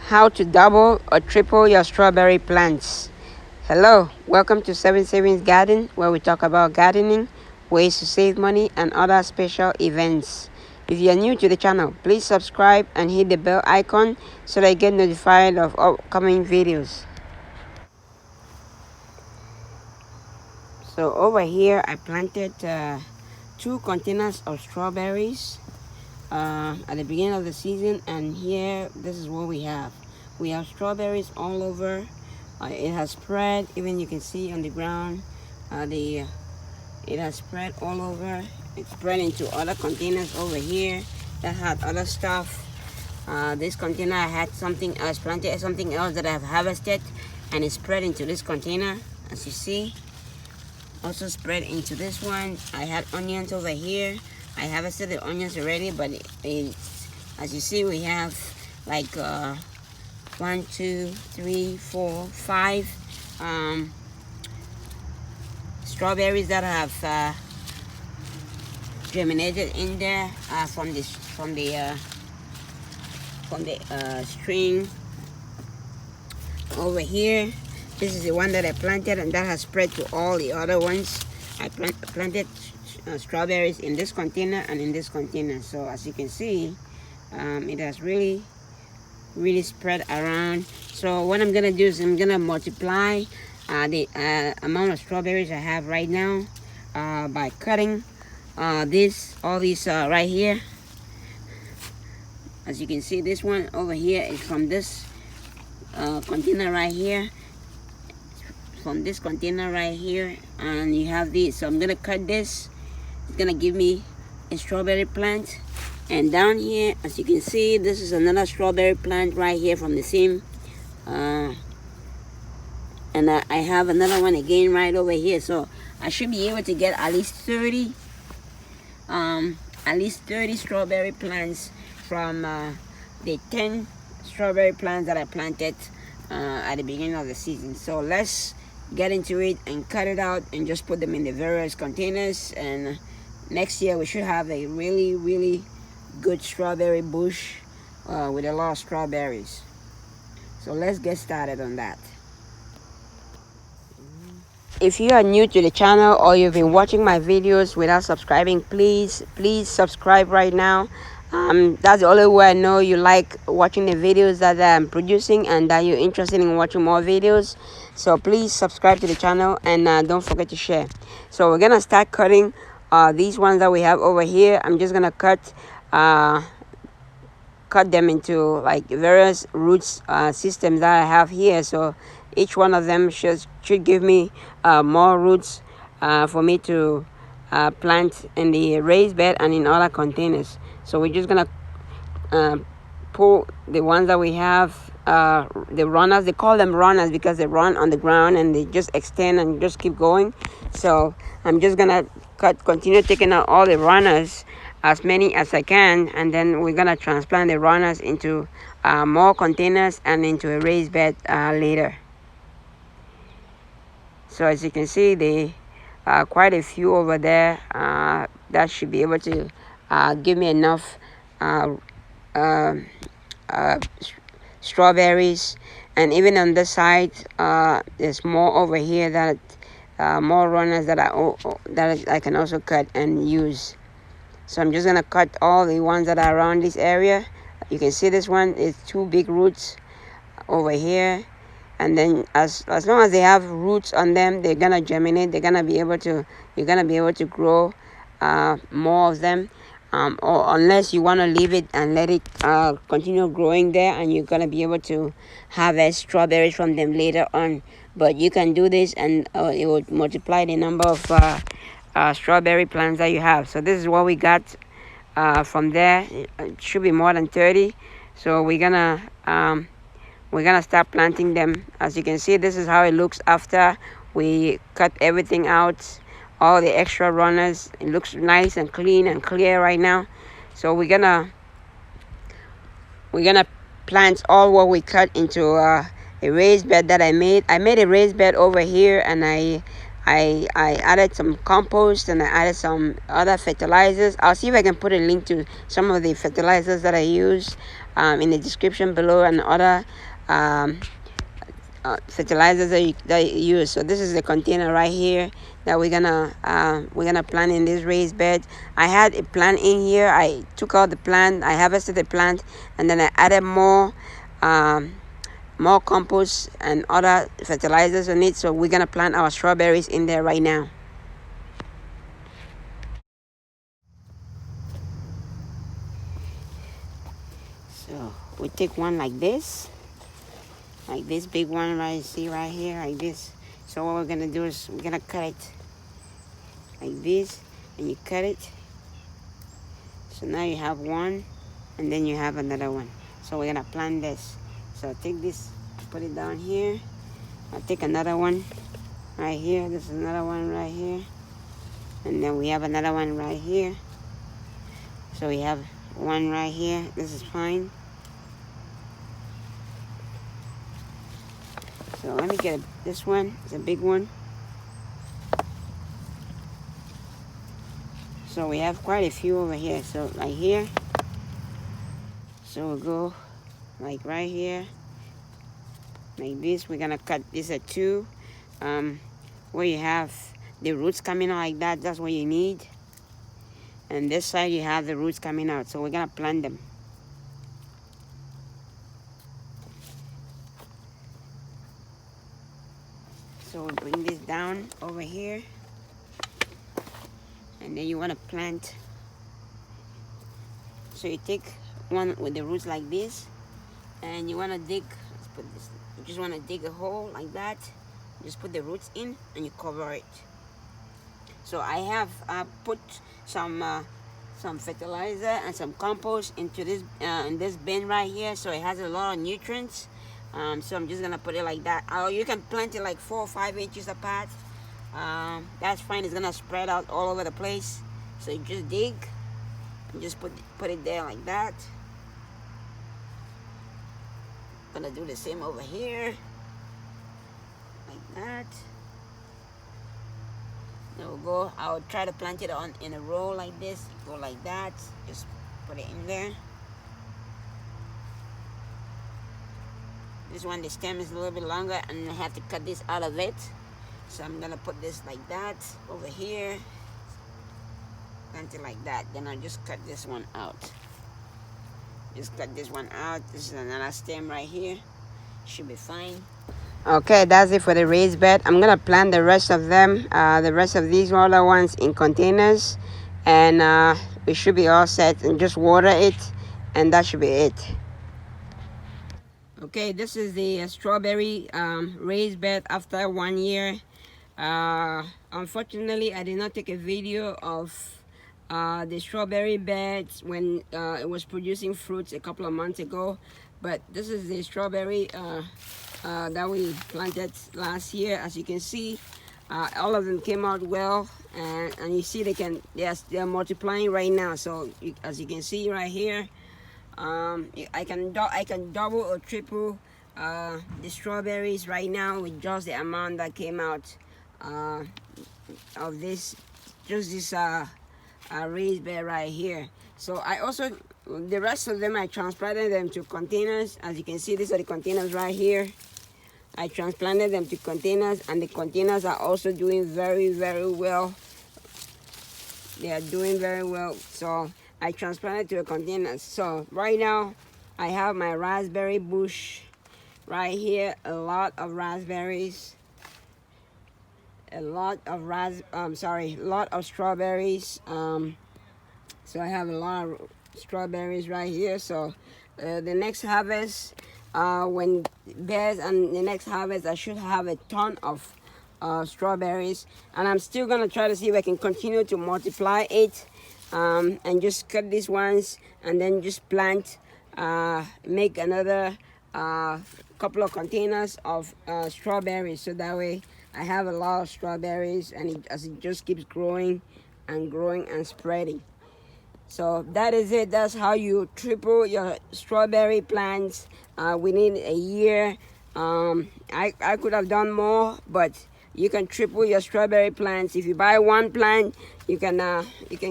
How to double or triple your strawberry plants. Hello, welcome to 7 Savings Garden, where we talk about gardening, ways to save money, and other special events. If you are new to the channel, please subscribe and hit the bell icon so that you get notified of upcoming videos. So over here I planted 2 containers of strawberries at the beginning of the season, and here this is what we have. We have strawberries all over. It has spread, even you can see on the ground. It has spread all over. It's spread into other containers over here that had other stuff. This container I had something else planted, something else that I've harvested, and it spread into this container, as you see. Also spread into this one. I had onions over here. I harvested the onions already, but as you see, we have like 1, 2, 3, 4, 5 strawberries that have germinated in there from the string over here. This is the one that I planted, and that has spread to all the other ones. I planted strawberries in this container and in this container. So as you can see, it has really spread around. So what I'm gonna do is I'm gonna multiply the amount of strawberries I have right now by cutting all these right here. As you can see, this one over here is from this container right here, from this container right here, and you have this. So I'm gonna cut this. It's gonna give me a strawberry plant. And down here, as you can see, this is another strawberry plant right here from the same and I have another one again right over here. So I should be able to get at least 30 strawberry plants from the 10 strawberry plants that I planted at the beginning of the season. So let's get into it and cut it out and just put them in the various containers, and next year we should have a really good strawberry bush with a lot of strawberries. So let's get started on that. If you are new to the channel or you've been watching my videos without subscribing, please subscribe right now. That's the only way I know you like watching the videos that I'm producing and that you're interested in watching more videos. So please subscribe to the channel, and don't forget to share. So we're gonna start cutting these ones that we have over here. I'm just gonna cut them into like various roots systems that I have here. So each one of them should give me more roots for me to plant in the raised bed and in other containers. So we're just gonna pull the ones that we have, the runners. They call them runners because they run on the ground and they just extend and just keep going. So I'm just gonna continue taking out all the runners, as many as I can, and then we're gonna transplant the runners into more containers and into a raised bed later. So as you can see, there are quite a few over there. That should be able to give me enough strawberries. And even on this side, there's more over here that more runners that I can also cut and use. So I'm just gonna cut all the ones that are around this area. You can see this one is 2 big roots over here, and then as long as they have roots on them, they're gonna germinate. You're gonna be able to grow more of them, or unless you want to leave it and let it continue growing there, and you're gonna be able to harvest strawberries from them later on. But you can do this, and it will multiply the number of strawberry plants that you have. So this is what we got from there. It should be more than 30. So we're gonna start planting them. As you can see, this is how it looks after we cut everything out, all the extra runners. It looks nice and clean and clear right now. So we're gonna plant all what we cut into a raised bed that I made. I made a raised bed over here, and I added some compost, and I added some other fertilizers. I'll see if I can put a link to some of the fertilizers that I use in the description below, and other um, fertilizers that you use. So this is the container right here that we're gonna plant in this raised bed. I had a plant in here. I took out the plant, I harvested the plant, and then I added more compost and other fertilizers on it. So we're gonna plant our strawberries in there right now. So we take one like this big one, right? See right here, like this. So what we're gonna do is we're gonna cut it like this, and you cut it. So now you have one, and then you have another one. So we're gonna plant this. So take this, put it down here. I'll take another one right here. This is another one right here, and then we have another one right here. So we have one right here. This is fine. So let me get this one. It's a big one. So we have quite a few over here. So right here. So we'll go like right here, like this. We're gonna cut this at 2. Where you have the roots coming out like that, that's what you need. And this side you have the roots coming out. So we're gonna plant them. So we'll bring this down over here, and then you want to plant. So you take one with the roots like this, and you want to dig. Let's put this. You just want to dig a hole like that. Just put the roots in, and you cover it. So I have put some fertilizer and some compost into this in this bin right here. So it has a lot of nutrients. So I'm just gonna put it like that. Or you can plant it like 4 or 5 inches apart. That's fine. It's gonna spread out all over the place. So you just dig and just put it there like that. Gonna do the same over here, like that. Then we'll go. I'll try to plant it in a row like this. Go like that. Just put it in there. This one, the stem is a little bit longer, and I have to cut this out of it. So I'm gonna put this like that over here, plant it like that. Then I'll just cut this one out. Just cut this one out. This is another stem right here. Should be fine. Okay, that's it for the raised bed. I'm gonna plant the rest of them, the rest of these other ones in containers, and we should be all set. And just water it, and that should be it. Okay, this is the strawberry raised bed after 1 year. Unfortunately, I did not take a video of the strawberry beds when it was producing fruits a couple of months ago. But this is the strawberry that we planted last year. As you can see, all of them came out well, and you see they're multiplying right now. So as you can see right here, I can double or triple the strawberries right now with just the amount that came out of this, just this raised bed right here. So I also, the rest of them, I transplanted them to containers. As you can see, these are the containers right here. I transplanted them to containers, and the containers are also doing very, very well. They are doing very well. So I transplanted to a container. So right now I have my raspberry bush right here. A lot of raspberries. A lot of strawberries. So I have a lot of strawberries right here. So the next harvest, when bears and the next harvest, I should have a ton of strawberries. And I'm still gonna try to see if I can continue to multiply it, and just cut these ones and then just plant, make another couple of containers of strawberries, so that way I have a lot of strawberries, and as it just keeps growing and growing and spreading. So that is it. That's how you triple your strawberry plants within a year. I could have done more, but you can triple your strawberry plants. If you buy one plant, you can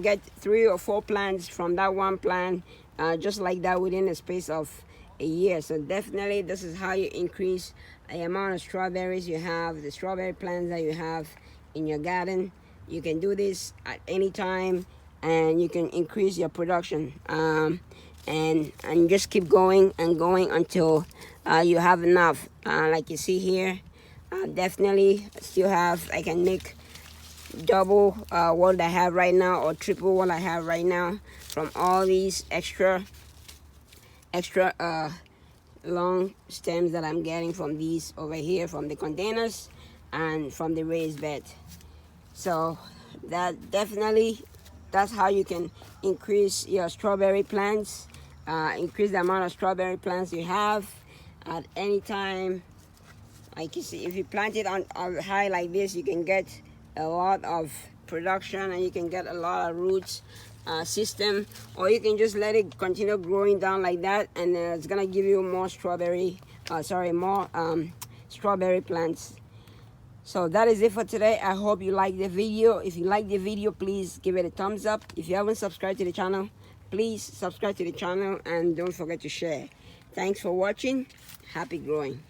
get 3 or 4 plants from that one plant, just like that, within a space of a year. So definitely this is how you increase the amount of strawberries you have, the strawberry plants that you have in your garden. You can do this at any time, and you can increase your production, and just keep going and going until you have enough. Like you see here, definitely still have, I can make double what I have right now, or triple what I have right now, from all these extra long stems that I'm getting from these over here, from the containers and from the raised bed. So that definitely, that's how you can increase your strawberry plants, increase the amount of strawberry plants you have at any time. Like you see, if you plant it on high like this, you can get a lot of production, and you can get a lot of roots system, or you can just let it continue growing down like that, and it's gonna give you more strawberry strawberry plants. So that is it for today. I hope you like the video. If you like the video, please give it a thumbs up. If you haven't subscribed to the channel, please subscribe to the channel, and don't forget to share. Thanks for watching. Happy growing.